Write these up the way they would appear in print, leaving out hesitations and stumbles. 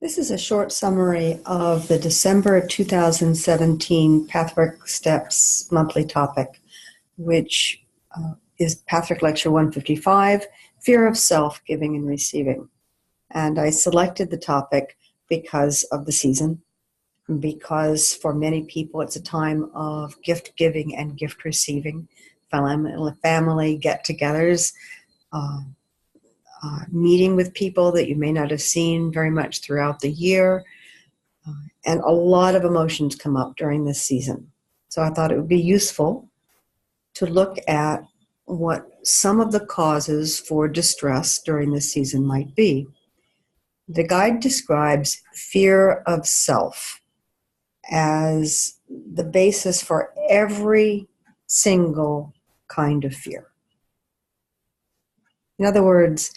This is a short summary of the December 2017 Pathwork Steps monthly topic, which is Pathwork Lecture 155, Fear of Self, Giving and Receiving. And I selected the topic because of the season, because for many people it's a time of gift giving and gift receiving, family get-togethers, meeting with people that you may not have seen very much throughout the year. And a lot of emotions come up during this season. So I thought it would be useful to look at what some of the causes for distress during this season might be. The guide describes fear of self as the basis for every single kind of fear. In other words,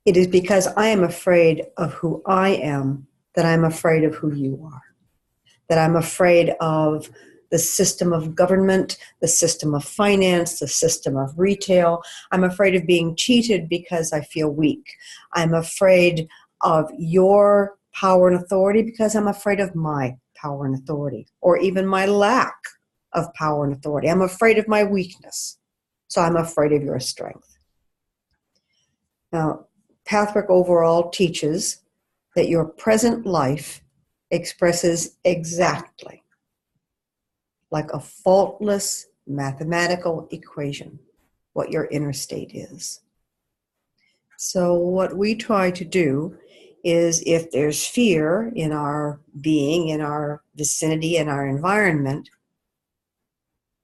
it is because I am afraid of who I am that I'm afraid of who you are, that I'm afraid of the system of government, the system of finance, the system of retail. I'm afraid of being cheated because I feel weak. I'm afraid of your power and authority because I'm afraid of my power and authority, or even my lack of power and authority. I'm afraid of my weakness, so I'm afraid of your strength. Now, Pathwork overall teaches that your present life expresses exactly like a faultless mathematical equation what your inner state is. So what we try to do is, if there's fear in our being, in our vicinity, in our environment,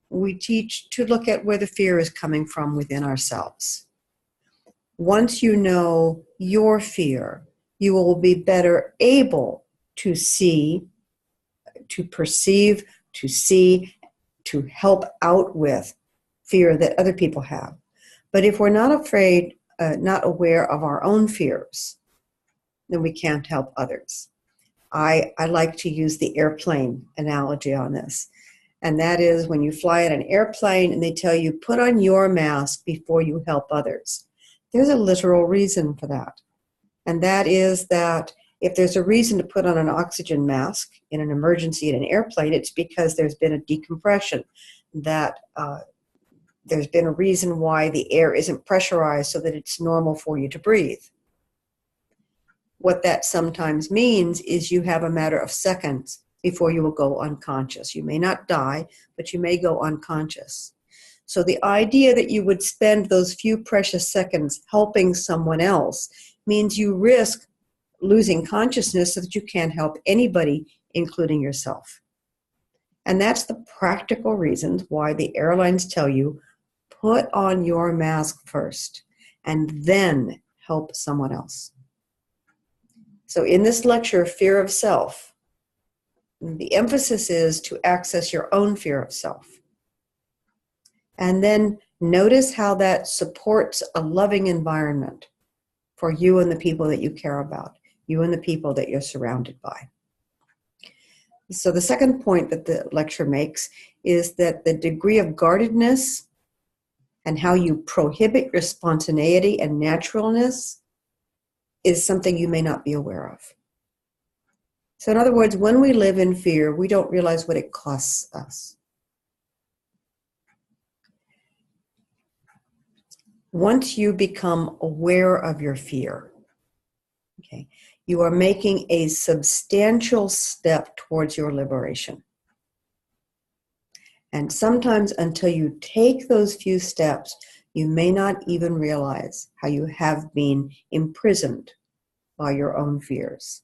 we teach to look at where the fear is coming from within ourselves. Once you know your fear, you will be better able to see, to perceive, to see, to help out with fear that other people have. But if we're not afraid, not aware of our own fears, then we can't help others. I like to use the airplane analogy on this. And that is when you fly in an airplane and they tell you, put on your mask before you help others. There's a literal reason for that. And that is that if there's a reason to put on an oxygen mask in an emergency in an airplane, it's because there's been a decompression, that there's been a reason why the air isn't pressurized so that it's normal for you to breathe. What that sometimes means is you have a matter of seconds before you will go unconscious. You may not die, but you may go unconscious. So the idea that you would spend those few precious seconds helping someone else means you risk losing consciousness so that you can't help anybody, including yourself. And that's the practical reasons why the airlines tell you, put on your mask first and then help someone else. So in this lecture, Fear of Self, the emphasis is to access your own fear of self. And then notice how that supports a loving environment for you and the people that you care about, you and the people that you're surrounded by. So the second point that the lecture makes is that the degree of guardedness and how you prohibit your spontaneity and naturalness is something you may not be aware of. So in other words, when we live in fear, we don't realize what it costs us. Once you become aware of your fear, okay, you are making a substantial step towards your liberation. And sometimes until you take those few steps, you may not even realize how you have been imprisoned by your own fears.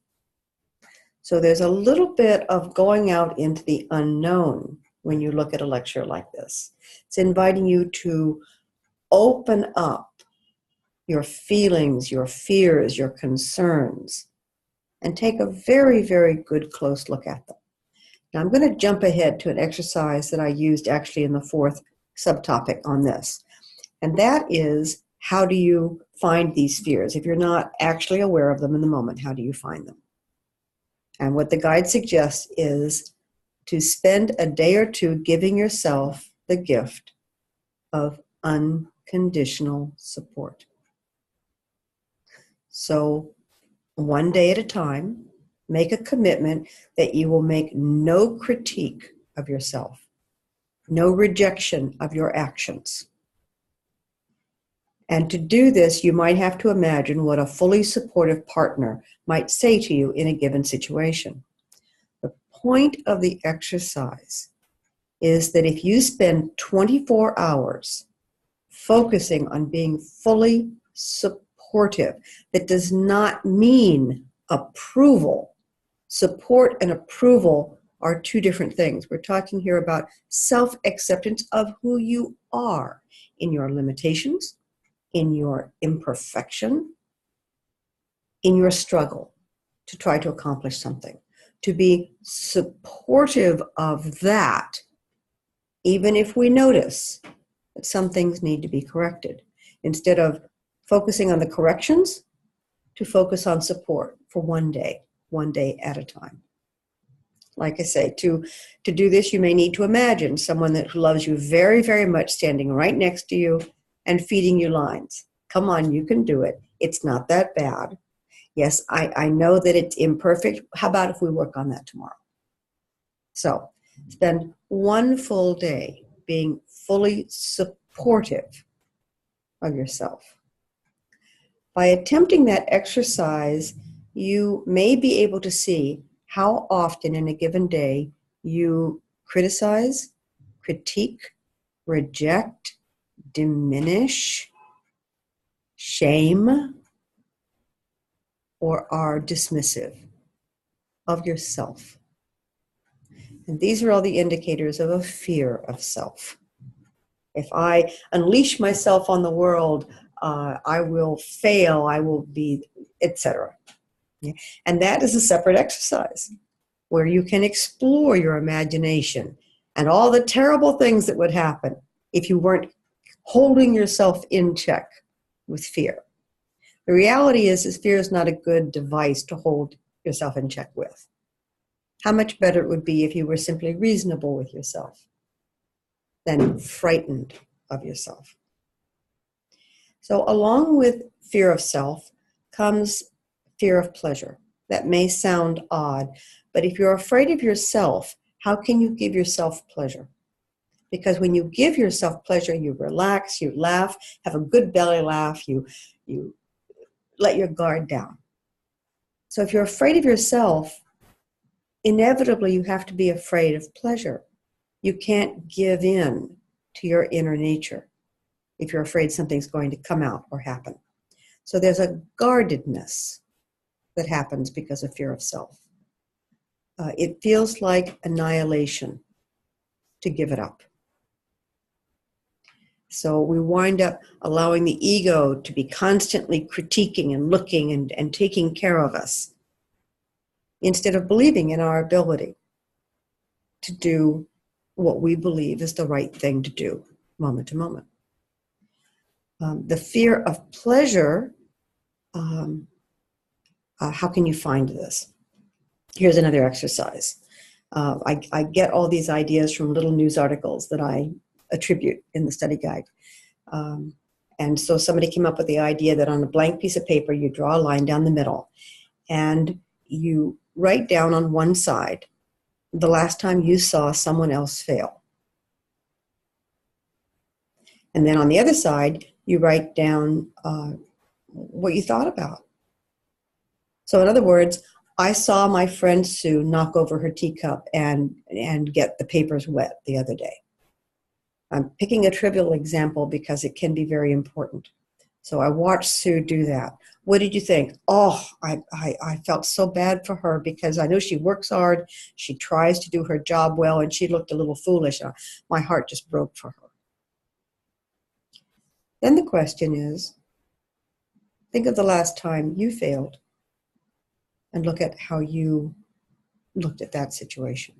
So there's a little bit of going out into the unknown when you look at a lecture like this. It's inviting you to open up your feelings, your fears, your concerns, and take a very, very good close look at them. Now I'm going to jump ahead to an exercise that I used actually in the fourth subtopic on this. And that is, how do you find these fears? If you're not actually aware of them in the moment, how do you find them? And what the guide suggests is to spend a day or two giving yourself the gift of unconditional support. So one day at a time, make a commitment that you will make no critique of yourself, no rejection of your actions. And to do this, you might have to imagine what a fully supportive partner might say to you in a given situation. The point of the exercise is that if you spend 24 hours focusing on being fully supportive, that does not mean approval. Support and approval are two different things. We're talking here about self-acceptance of who you are in your limitations, in your imperfection, in your struggle to try to accomplish something. To be supportive of that, even if we notice that some things need to be corrected. Instead of focusing on the corrections, to focus on support for one day at a time. Like I say, to do this, you may need to imagine someone who loves you very, very much standing right next to you and feeding you lines. Come on, you can do it. It's not that bad. Yes, I know that it's imperfect. How about if we work on that tomorrow? So spend one full day being fully supportive of yourself. By attempting that exercise, you may be able to see how often in a given day you criticize, critique, reject, diminish, shame, or are dismissive of yourself. And these are all the indicators of a fear of self. If I unleash myself on the world, I will fail, I will be, etc. And that is a separate exercise where you can explore your imagination and all the terrible things that would happen if you weren't holding yourself in check with fear. The reality is fear is not a good device to hold yourself in check with. How much better it would be if you were simply reasonable with yourself than frightened of yourself. So along with fear of self comes fear of pleasure. That may sound odd, but if you're afraid of yourself, how can you give yourself pleasure? Because when you give yourself pleasure, you relax, you laugh, have a good belly laugh, you let your guard down. So if you're afraid of yourself, inevitably you have to be afraid of pleasure. You can't give in to your inner nature if you're afraid something's going to come out or happen. So there's a guardedness that happens because of fear of self. It feels like annihilation to give it up. So we wind up allowing the ego to be constantly critiquing and looking and taking care of us instead of believing in our ability to do what we believe is the right thing to do moment to moment. The fear of pleasure, how can you find this? Here's another exercise. I get all these ideas from little news articles that I attribute in the study guide. And so somebody came up with the idea that on a blank piece of paper, you draw a line down the middle and you write down on one side the last time you saw someone else fail. And then on the other side, you write down what you thought about. So in other words, I saw my friend Sue knock over her teacup and get the papers wet the other day. I'm picking a trivial example because it can be very important. So I watched Sue do that. What did you think? Oh, I felt so bad for her because I know she works hard, she tries to do her job well, and she looked a little foolish. My heart just broke for her. Then the question is, think of the last time you failed and look at how you looked at that situation.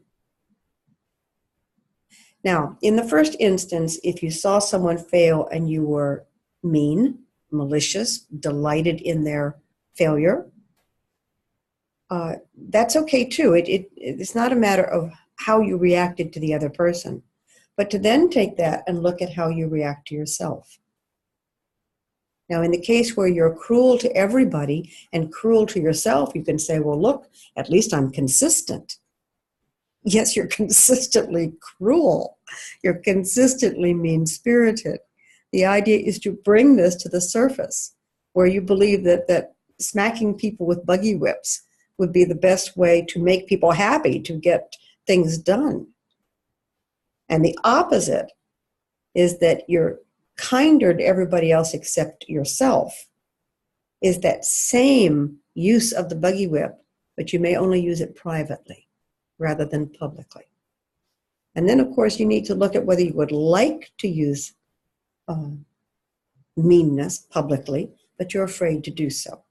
Now, in the first instance, if you saw someone fail and you were mean, malicious, delighted in their failure, that's okay too. It's not a matter of how you reacted to the other person, but to then take that and look at how you react to yourself. Now, in the case where you're cruel to everybody and cruel to yourself, you can say, well, look, at least I'm consistent. Yes, you're consistently cruel. You're consistently mean-spirited. The idea is to bring this to the surface where you believe that smacking people with buggy whips would be the best way to make people happy, to get things done. And the opposite is that you're kinder to everybody else except yourself, is that same use of the buggy whip, but you may only use it privately rather than publicly. And then, of course, you need to look at whether you would like to use meanness publicly, but you're afraid to do so.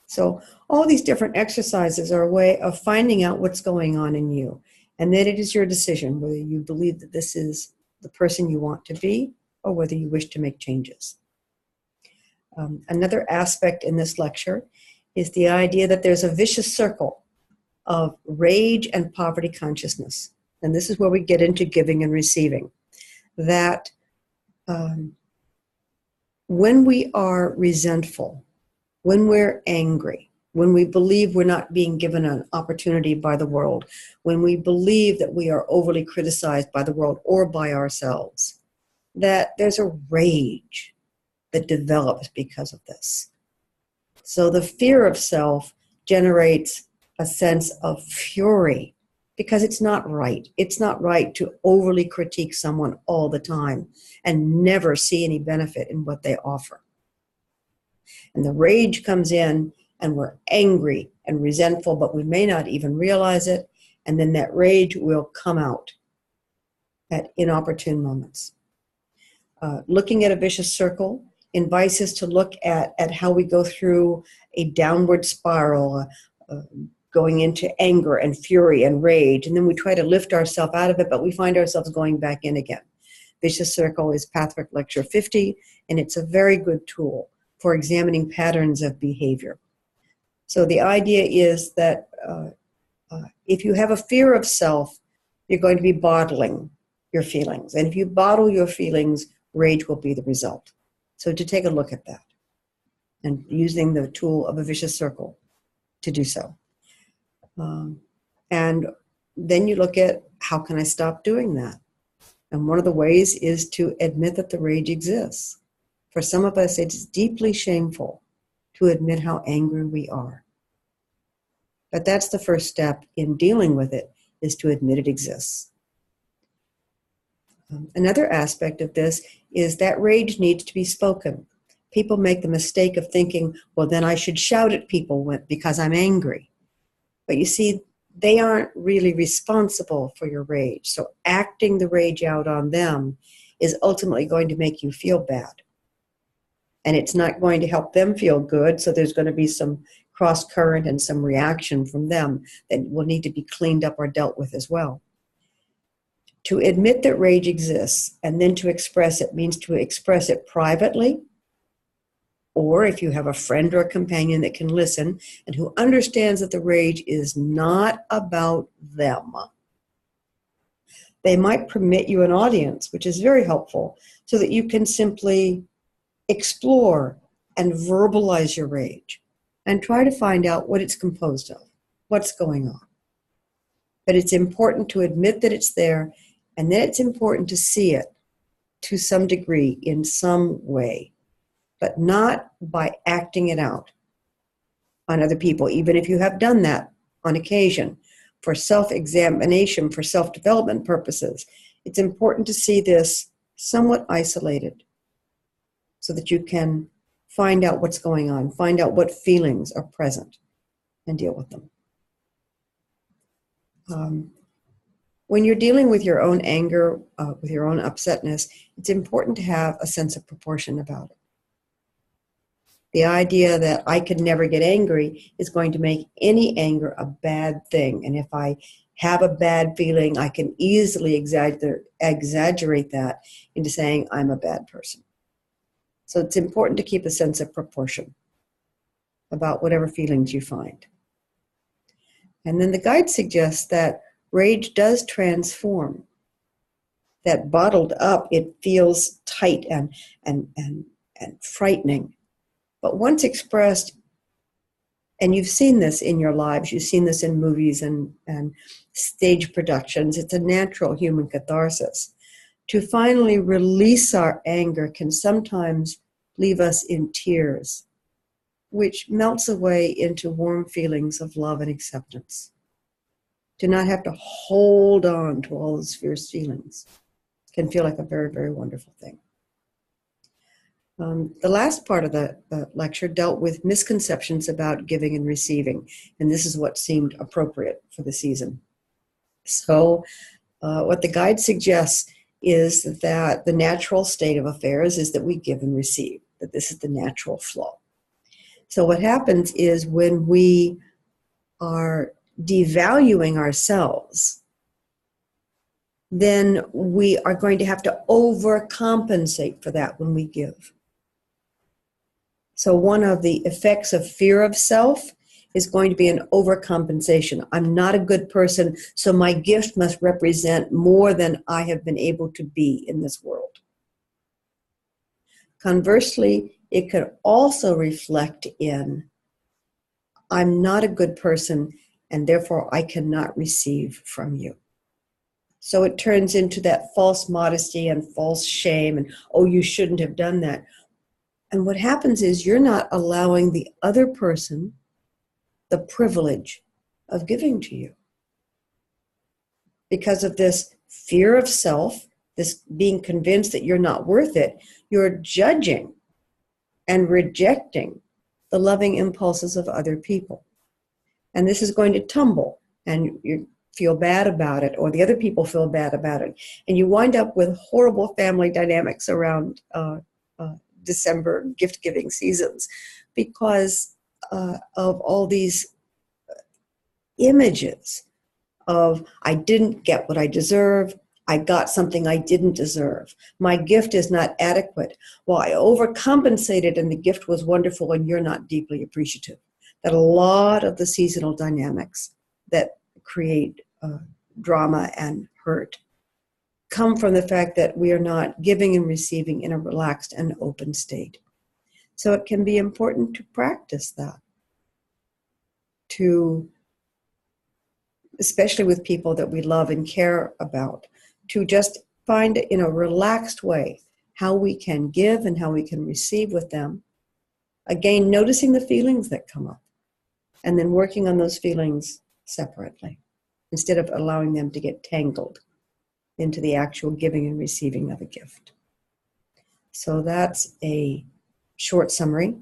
So all these different exercises are a way of finding out what's going on in you. And then it is your decision whether you believe that this is the person you want to be or whether you wish to make changes. Another aspect in this lecture is the idea that there's a vicious circle of rage and poverty consciousness. And this is where we get into giving and receiving. That when we are resentful, when we're angry, when we believe we're not being given an opportunity by the world, when we believe that we are overly criticized by the world or by ourselves, that there's a rage that develops because of this. So the fear of self generates a sense of fury because it's not right. It's not right to overly critique someone all the time and never see any benefit in what they offer. And the rage comes in and we're angry and resentful, but we may not even realize it. And then that rage will come out at inopportune moments. Looking at a vicious circle invites us to look at how we go through a downward spiral, going into anger and fury and rage. And then we try to lift ourselves out of it, but we find ourselves going back in again. Vicious circle is Pathwork Lecture 50, and it's a very good tool for examining patterns of behavior. So the idea is that if you have a fear of self, you're going to be bottling your feelings. And if you bottle your feelings, rage will be the result. So to take a look at that and using the tool of a vicious circle to do so. And then you look at how can I stop doing that? And one of the ways is to admit that the rage exists. For some of us, it's deeply shameful to admit how angry we are. But that's the first step in dealing with it, is to admit it exists. Another aspect of this is that rage needs to be spoken. People make the mistake of thinking, well, then I should shout at people because I'm angry. But you see, they aren't really responsible for your rage. So acting the rage out on them is ultimately going to make you feel bad. And it's not going to help them feel good, so there's going to be some cross current and some reaction from them that will need to be cleaned up or dealt with as well. To admit that rage exists and then to express it means to express it privately, or if you have a friend or a companion that can listen and who understands that the rage is not about them. They might permit you an audience, which is very helpful, so that you can simply explore and verbalize your rage and try to find out what it's composed of, what's going on. But it's important to admit that it's there, and then it's important to see it to some degree in some way, but not by acting it out on other people, even if you have done that on occasion for self-examination, for self-development purposes. It's important to see this somewhat isolated so that you can find out what's going on, find out what feelings are present, and deal with them. When you're dealing with your own anger, with your own upsetness, it's important to have a sense of proportion about it. The idea that I could never get angry is going to make any anger a bad thing. And if I have a bad feeling, I can easily exaggerate that into saying I'm a bad person. So it's important to keep a sense of proportion about whatever feelings you find. And then the guide suggests that rage does transform, that bottled up, it feels tight and frightening. But once expressed, and you've seen this in your lives, you've seen this in movies and stage productions, it's a natural human catharsis. To finally release our anger can sometimes leave us in tears, which melts away into warm feelings of love and acceptance. To not have to hold on to all those fierce feelings can feel like a very, very wonderful thing. The last part of the lecture dealt with misconceptions about giving and receiving, and this is what seemed appropriate for the season. So what the guide suggests is that the natural state of affairs is that we give and receive, that this is the natural flow. So what happens is when we are devaluing ourselves, then we are going to have to overcompensate for that when we give. So one of the effects of fear of self is going to be an overcompensation. I'm not a good person, so my gift must represent more than I have been able to be in this world. Conversely, it could also reflect in, I'm not a good person, and therefore I cannot receive from you. So it turns into that false modesty and false shame and, oh, you shouldn't have done that. And what happens is you're not allowing the other person the privilege of giving to you. Because of this fear of self, this being convinced that you're not worth it, you're judging and rejecting the loving impulses of other people. And this is going to tumble, and you feel bad about it, or the other people feel bad about it. And you wind up with horrible family dynamics around December gift-giving seasons because of all these images of, I didn't get what I deserve, I got something I didn't deserve, my gift is not adequate, well, I overcompensated and the gift was wonderful and you're not deeply appreciative. That a lot of the seasonal dynamics that create drama and hurt come from the fact that we are not giving and receiving in a relaxed and open state. So it can be important to practice that, to, especially with people that we love and care about, to just find in a relaxed way how we can give and how we can receive with them. Again, noticing the feelings that come up and then working on those feelings separately instead of allowing them to get tangled into the actual giving and receiving of a gift. So that's a short summary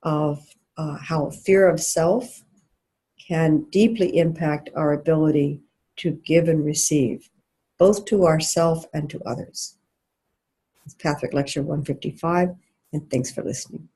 of how fear of self can deeply impact our ability to give and receive, both to ourselves and to others. It's Pathfic Lecture 155, and thanks for listening.